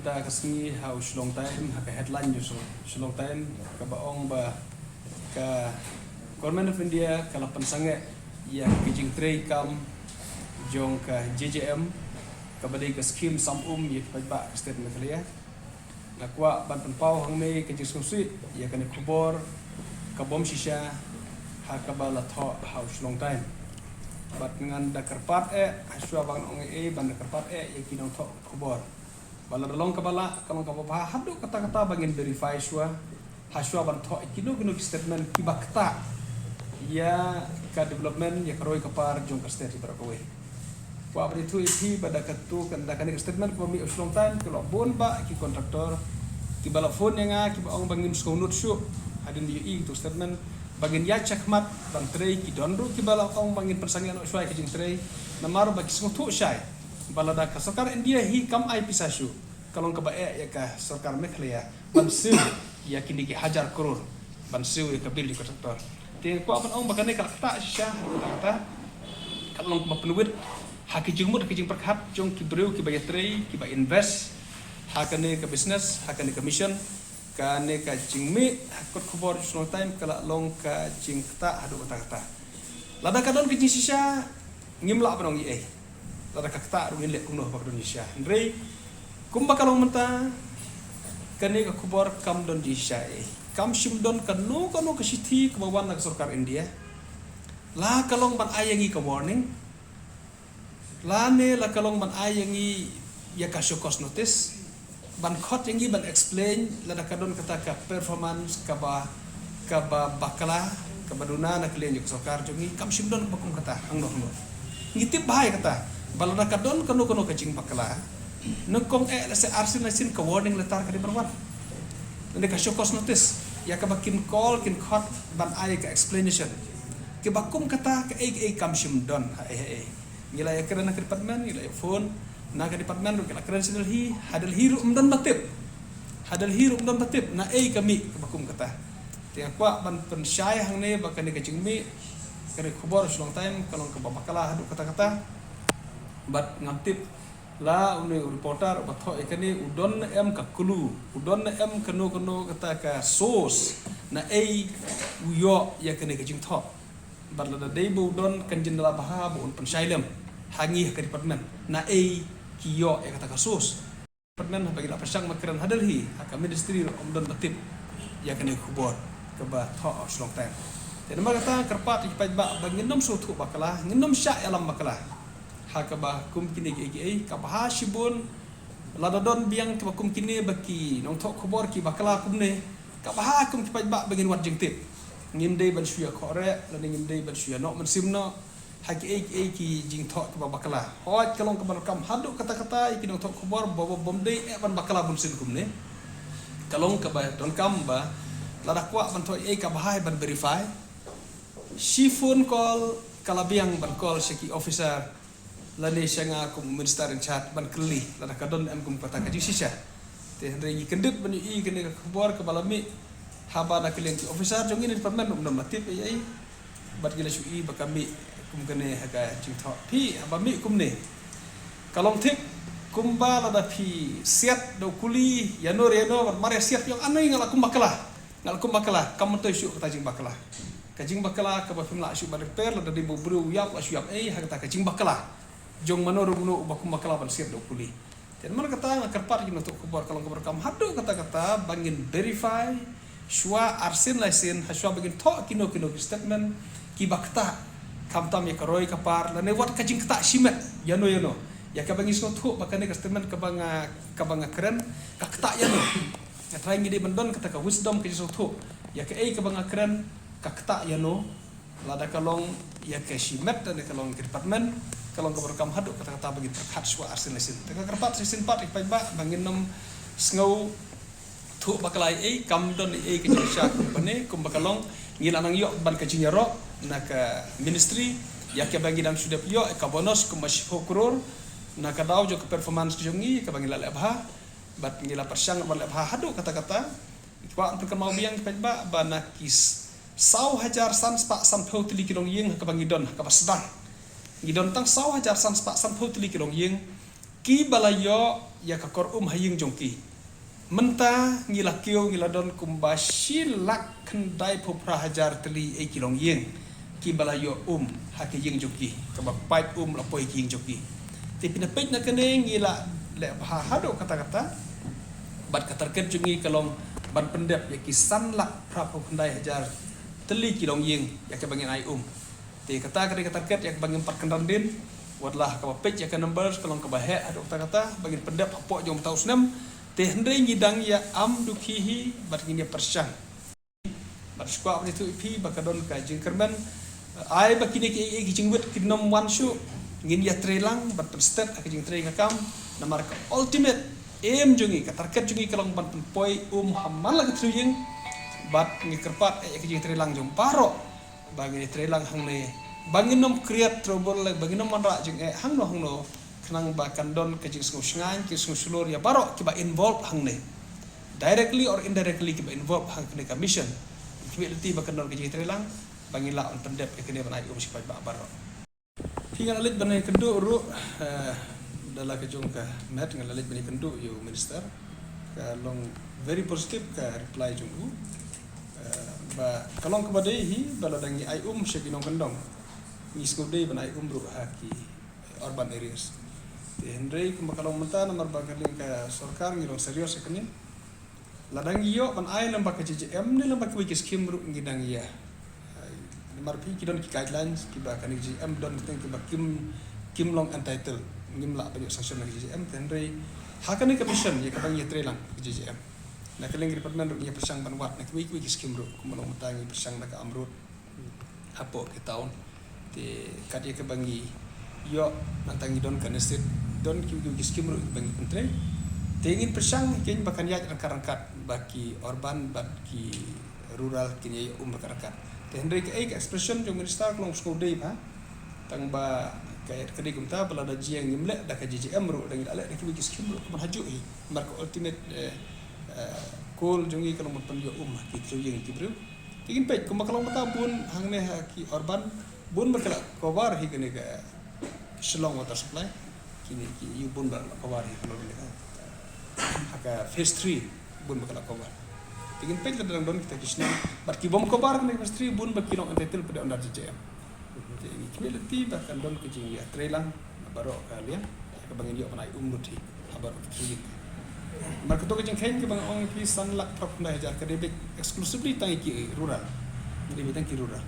kita kasih hau Shlong time hak headline jo Shlong time ka baong ba ka Government of India kala pansange ya kijing trade kam jong ka JJM ka badai ka scheme ya ba state metlia nakwa ban panpau hang me kijing susi ya kan kubor ka bom shisha hak ba la tho hau Shlong time bat ngan da karpat haswa bang ong ban da karpat ya kinong tho kubor bala dalong kabala kalong kababa hadu kata-kata bangin verify shwa haswa ban tho kino statement kibakta ya ka development ya karoi kapar jong ka state barakowe wa beritu ipi pada katu kanda kan statement ko mi Shlong time kalau bon ba ki kontraktor ki bala phone nga ki baong bangin skonut shu hadin di itu statement bangin ya chakmat bang trei ki donru ki bala ong bangin persangian shwa ki jing trei namar ba ki skontu shai balada ka sarkar India hi kam ai pisashu kalong ka bae ya ka sarkar Meghalaya bansu ya kini ki hajar crore bansu ya ka bil di kontraktor te ko apan ong bakane ka ta sha kata kalong ba penuit haki jingmut haki jing perkhat jong ki breu ki bae trei ki ba invest hakane ka business hakane ka mission kane ka jingmi hakot khobor Shlong time kala long ka jing ta hadu kata lada kadon ki jing shisha ngimla panong i lada kakta rungin lek kuno bak Indonesia ndrei kumba kalong menta kane ka khobor kam don di shay kam shimdon kanu kanu ka sithi kabawan nak sarkar India la kalong ban ayangi ka warning la ne la kalong ban ayangi ya ka shokos notice ban khot yangi ban explain lada kadon kata ka performance ka ba bakala ka baduna nak lian ka sarkar jongi kam shimdon bakum kata ang no ngitip bahai kata balada kadon kanu kajing bakala nengkong se arsin lasin ka warning letar ka di berwan ande ka shokos notice ya ka bakin call kin khot ban ai ka explanation ke bakum kata ka kam shimdon ngila ya kerana ka department ngila ya phone na ka department ka keren sidal hi hadal hiru umdan batip na kami ka bakum kata tiang kwa ban pensyai hang ne bakane ka jingmi kare khobor Shlong time kalong ka bakala hadu kata-kata bat ngantip la uni reporter batho ekani udon em ka kulu udon em kanu kata ka sos na uyo ya kene ka jing tho bat la dei bu udon kan jindala baha bu un pensailem hangi ka department na kiyo ya kata ka sos department bagi la pasang makran hadalhi ka ministry umdon batip ya kene khubor ka ba tho Shlong time dan kata kerpat ipai ba banginom sutu bakala nginom sya alam bakala hakaba kum kini ge ka bah shibun ladadon biang ka kum kini baki nong thok khobor ki bakala kum ne ka bah kum ki ba bangin wat jengtip ngimdei ban suya khore la ngimdei ban suya no mansimno haki ki jing thok ka bakala hot kalong ka barkam hadu kata-kata iki nong thok khobor bomdei ban bakala bunsin kum ne kalong ka ba don kam ba ladakwa ban thok ka bah ban verify phone call kalabiang ban call seki officer lani sanga kum minister in chat ban keli lada kadon am kum kata ka jisisha te henry kendit ban i kene khobor ka balami haba na kelen officer jongin department um matit ai bat gila sui bakami kum kene haga jingtho pi abami kum ne kalong thik kumba lada pi siat do kuli yanor mare siat yang anai ngala kum bakala kam to isu kata jing bakala kajing bakala ka ba fimla isu ban repair lada di bubru yap asu yap hakata kajing bakala jong manor gunu bakum bakala ban siap do kuli dan mana kata ngakarpat gino untuk kubor kalong kubor kam hadu kata-kata bangin verify shwa arsin laisin haswa bangin tho kino statement ki bakta kam tam ya karoi kapar lane wat kajing kata shimet yano ya ka bangin so tho bakane statement ka banga keren ka kata yano ya try ngide bandon kata ka wisdom ka so tho ya ka banga keren ka kata yano lada kalong ya ka shimet dan kalong department kalong keberkam hadu kata-kata bagi terkat swa arsin lesin teka kerpat sisin pat ipai ba bangin nom sngau thu bakalai kam don ke Indonesia company kum bakalong ngila nang yo ban ka jinyaro na ka ministry ya ke bagi dam sudah yo ka bonus kum masih crore na ka daw jo ka performance jongi ka bangila lebha bat ngila persang ban lebha hadu kata-kata kwa untuk mau biang ipai ba banakis sau hajar san spa san photili kilong ying ka bangidon ka basdan gidon tang saw hajar san spa san photili kilong ying ki balayo ya kakor haying jongki menta ngila kio ngila don kumbashi lak kendai pupra hajar teli kilong yeng ki balayo haki yeng jongki kaba pipe lapoi yeng jongki tapi na pej na kene ngila le hado kata-kata bat katarket jungi kalong ban pendep ya kisan lak prapu kendai hajar teli kilong yeng ya ke bangin ai te kata katarket ya bangin 4 kendan din wadlah kaba pej ya ke number kalong kaba he ado kata-kata bangin pendep apok jom tau senam te hendai ngidang ya dukihi bat ngini persyang bat skwa itu ipi bakadon ka jingkerman ai bakini ki jingwet kinom wan shu ngin ya trelang bat step ka jing tre ngakam namar ka ultimate aim jungi ka target jungi kalong ban poi hamal ka truying bat ngikerpat ka jing trelang jom paro bagi trelang hangne banginom create trouble banginom manra jing hangno kenang bahkan don kejing sengan kejing sulur ya baro kiba involve hangne directly or indirectly kiba involve hangne commission kiba leti bahkan don kejing trelang bangila on pendep ekene banai sipai baro tinggal alit banai kendu ru dalam kejung ka met ngal alit banai kendu yo minister kalong very positive ka reply junggu ba kalong kepada hi baladangi ai seginong kendong ngisku dei banai ru haki urban areas Henry kumakalong menta nomor bagaling ka sarkar ngirong serius ekene ladang iyo ban ai lembak JJM ni lembak wiki skim ru ngidang iya nomor pi kidon ki guidelines ki ba kan JJM don teng ki ba kim long entitled ngim la banyak sanction lagi JJM Henry hakane commission ya kabang yetre lang JJM na kaling department ru ya persang banwat na wiki skim ru kumalong menta ngi persang na ka amrut hapo ke taon te kadya ke bangi yo nantangi don kanesit don ki skim ru bangi pentre tengin persang kin bakan ya rangkat baki urban baki rural kini rangkat te hendrik expression jong minister klong school day ba tang ba kay kadi kumta bala da jiang ngimle da ka JJM ru dang ale ki skim ru man haju hi marko ultimate call jongi kalong pen yo ki truyeng ki bru tengin pej kumakalong mata bun hangne ki urban bun bakala cover hi kene ka Shillong water supply kini yu bun bakal cover kalau ni haka phase 3 bun bakal cover tingin pej ladang don kita kisna bat ki bom cover ni phase 3 bun bakil on entitled pada under JJM ini quality bakal don ke jing ya trelang baro kalian ka bangin yo panai umruti abar tri mar ko to ke jing khain ke bang ong pi san lak prap na hajar ka debit exclusively tangi ki rural jadi bitang ki rural